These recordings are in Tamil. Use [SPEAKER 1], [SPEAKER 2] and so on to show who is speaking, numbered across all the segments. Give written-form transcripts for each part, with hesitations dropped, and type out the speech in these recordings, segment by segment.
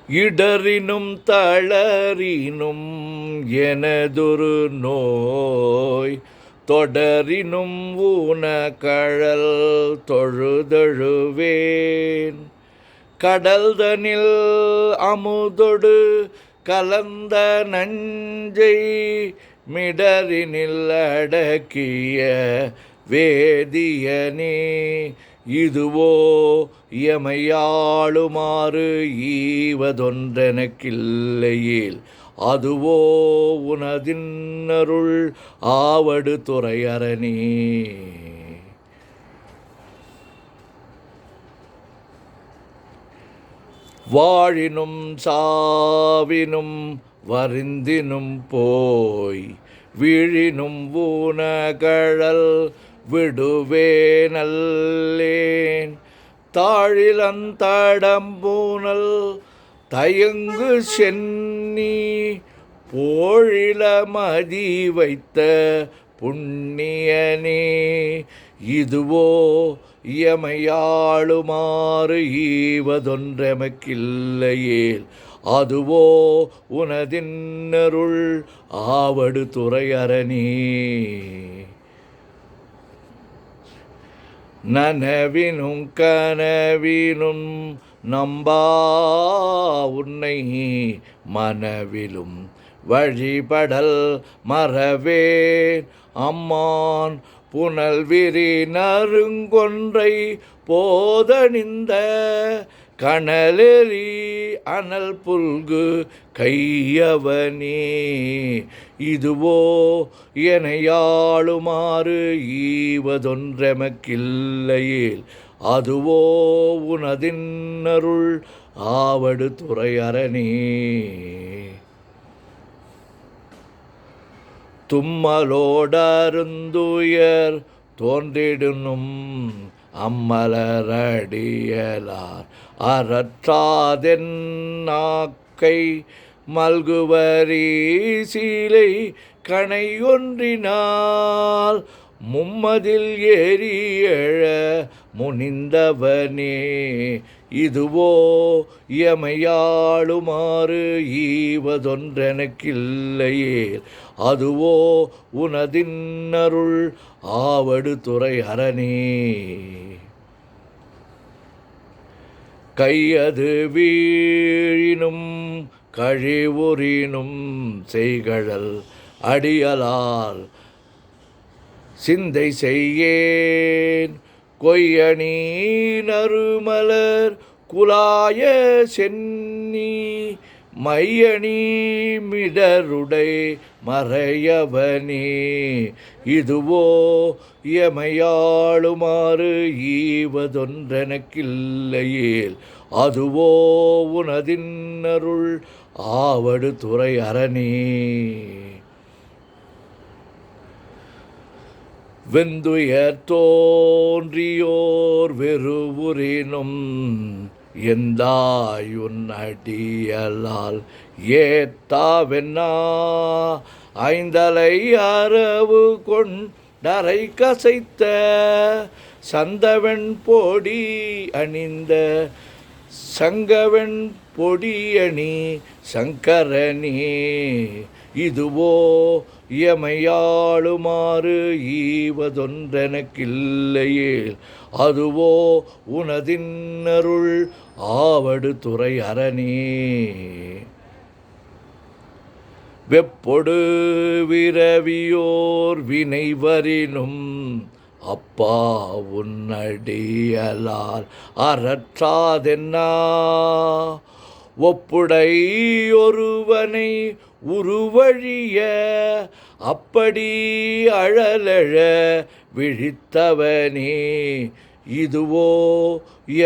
[SPEAKER 1] இடறினும் தளரினும் எனதொரு நோய் தொடரினும் ஊனகழல் தொழுதழுவேன். கடல்தனில் அமுதொடு கலந்த நஞ்சை மிடரினில் அடக்கிய வேதியனே, இதுவோ எமையாளுமாறு ஈவதொன்றெனக்கில்லையேல் அதுவோ உனதின்னருள் ஆவடு துறையரணே. வாழினும் சாவினும் வருந்தினும் போய் வீழினும் ஊனகழல் விடுவேனல்லேன். தாழிலந்தடம்பூனல் தயங்கு சென்னி போழில மதி வைத்த புண்ணியனே, இதுவோ எமையாளுமாறு ஈவதொன்றெமக்கில்லையேல் அதுவோ உனதின்னருள் ஆவடு துறையரணே. நனவினும் கனவினும் நம்பா உன்னை மனவிலும் வழிபடல் மறவேன். அம்மான் புனல் விரி நறுங்கொன்றை போதணிந்த கனலெறி அனல் புல்கு கையவனே, இதுவோ எனையாளுமாறு ஈவதொன்றெமக்கில்லையேல் அதுவோ உனதின்னருள் ஆவடு துறையரணே. தும்மலோடருந்துயர் தோன்றிடுனும் அம்மலரடியலார் அறற்றாதென் நாக்கை மல்குவரி சீலை கணையொன்றினால் மும்மதில் ஏறி எழ முனிந்தவனே, இதுவோ எமையாளுமாறு ஈவதொன்றெனக்கில்லையேல் அதுவோ உனதின்னருள் ஆவடு துறையரணே. கையது வீழினும் கழிவுறினும் செய்கழல் அடியலால் சிந்தை செய்யேன். கொய்யணி நறுமலர் குலாய சென்னி மையணி மிடருடை மறையவனே, இதுவோ எமையாளுமாறு ஈவதொன்றெனக்கில்லையேல் அதுவோ உனதின்னருள் ஆவடு துறையரணே. வெந்துயர் தோன்றியோர் வெறுவுறினும் எந்தாயுன் அடியலால் ஏத்தாவென்னா ஐந்தலை அரவு கொண்டரை கசைத்த சந்தவன் பொடி அணிந்த சங்கவன் பொடியணி சங்கரனே, இதுவோ எமையாளுமாறு ஈவதொன்றெனக்கில்லையேல் அதுவோ உனதின்னருள் ஆவடு துறையரணே. வெப்பொடு விரவியோர் வினைவரினும் அப்பா உன்னடியலால் அறற்றாதென்னா ஒப்புடை ஒருவனை உருவழிய அப்படி அழலழ விழித்தவனே, இதுவோ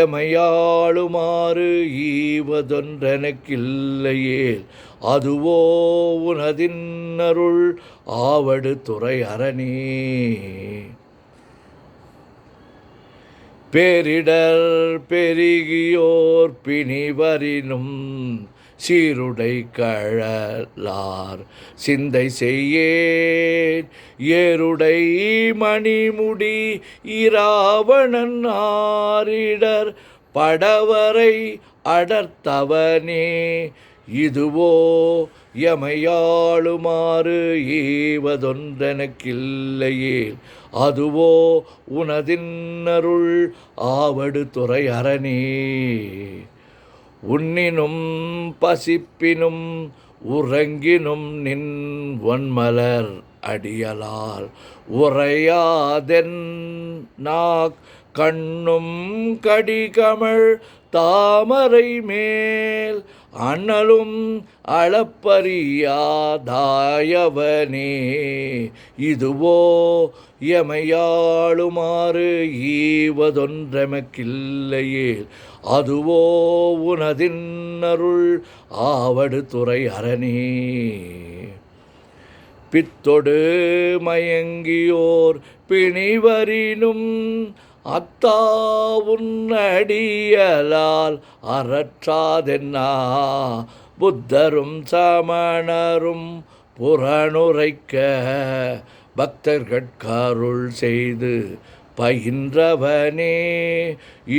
[SPEAKER 1] எமையாளுமாறு ஈவதொன்றெனக்கில்லையேல் அதுவோ உனதின்னருள் ஆவடு துறையரணே. பேரிடர் பெருகியோர் பிணிவரினும் சீருடை கழலார் சிந்தை செய்யேன். ஏருடை மணிமுடி இராவணன் ஆரிடர் படவரை அடர்த்தவனே. இதுவோ எமையாளுமாறு ஈவதொன்றெனக்கில்லையே, அதுவோ உனதின்னருள் ஆவடு துறை அரணே. உண்ணினும் பசிப்பினும் உறங்கினும் நின் ஒன்மலர் அடியலால் உரையாதென் நாக் கண்ணும் கடிகமழ் தாமரை மேல் அண்ணலும் அளப்பரியாதாயவனே. இதுவோ எமையாளுமாறு ஈவதொன்றெமக்கில்லையே, அதுவோ உனதின்னருள் ஆவடு துறை அரணே. பித்தொடு மயங்கியோர் பிணிவரினும் அத்தா உன்னடியலால் அறற்றாதென்னா, புத்தரும் சமணரும் புறனுரைக்க பக்தர்கட்கருள் செய்து பயின்றவனே.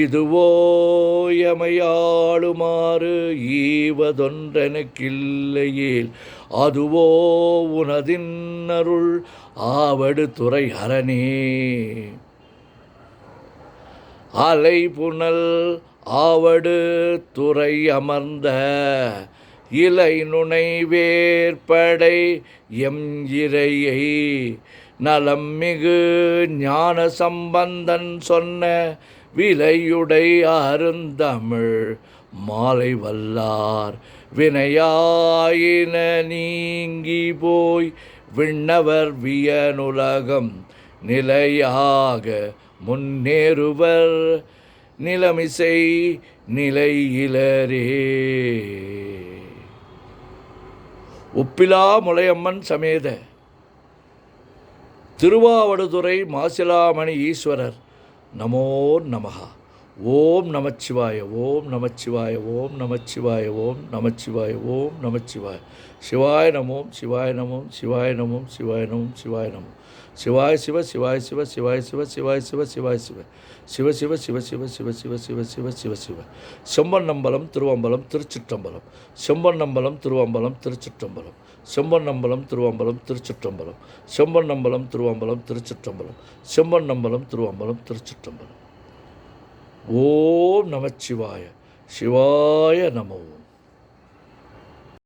[SPEAKER 1] இதுவோ எமையாளுமாறு ஈவதொன்றெனக்கில்லையேல், அதுவோ உனதின்னருள் ஆவடு துறை அரணே. அலை புனல் ஆவடு துறை அமர்ந்த இலை நுனை வேற்படை எம் இறையை, நலம் மிகு ஞான சம்பந்தன் சொன்ன விலையுடை அருந்தமிழ் மாலை வல்லார் வினையாயின நீங்கி போய் விண்ணவர் வியனுலகம் நிலையாக முன்னேறுவர் நிலமிசை நிலையிலரே. ஒப்பிலா முலையம்மன் சமேத திருவாவடுதுறை மாசிலாமணி ஈஸ்வரர் நமோ நமஹ. ஓம் நமச்சிவாய, ஓம் நமச்சிவாய, ஓம் நமச்சிவாய, ஓம் நமச்சிவாய, ஓம் நமச்சிவாய. சிவாய நமோம், சிவாய நமோம், சிவாய நமோம், சிவாய நமோம், சிவாய நமோம். சிவாய சிவ, சிவாய சிவ, சிவாய சிவ, சிவாய சிவ, சிவாய சிவ, சிவ சிவ, சிவ சிவ, சிவ சிவ, சிவ சிவ, சிவ சிவ. செம்பன்னம்பலம் திருவம்பலம் திருச்சிற்றம்பலம். செம்பன்னம்பலம் திருவம்பலம் திருச்சிற்றம்பலம். செம்பன்னம்பலம் திருவம்பலம் திருச்சிற்றம்பலம். செம்பன்னம்பலம் திருவம்பலம் திருச்சிற்றம்பலம். செம்பன்னம்பலம் திருவம்பலம் திருச்சிற்றம்பலம். ஓம் நமச்சிவாய, சிவாய நமோ.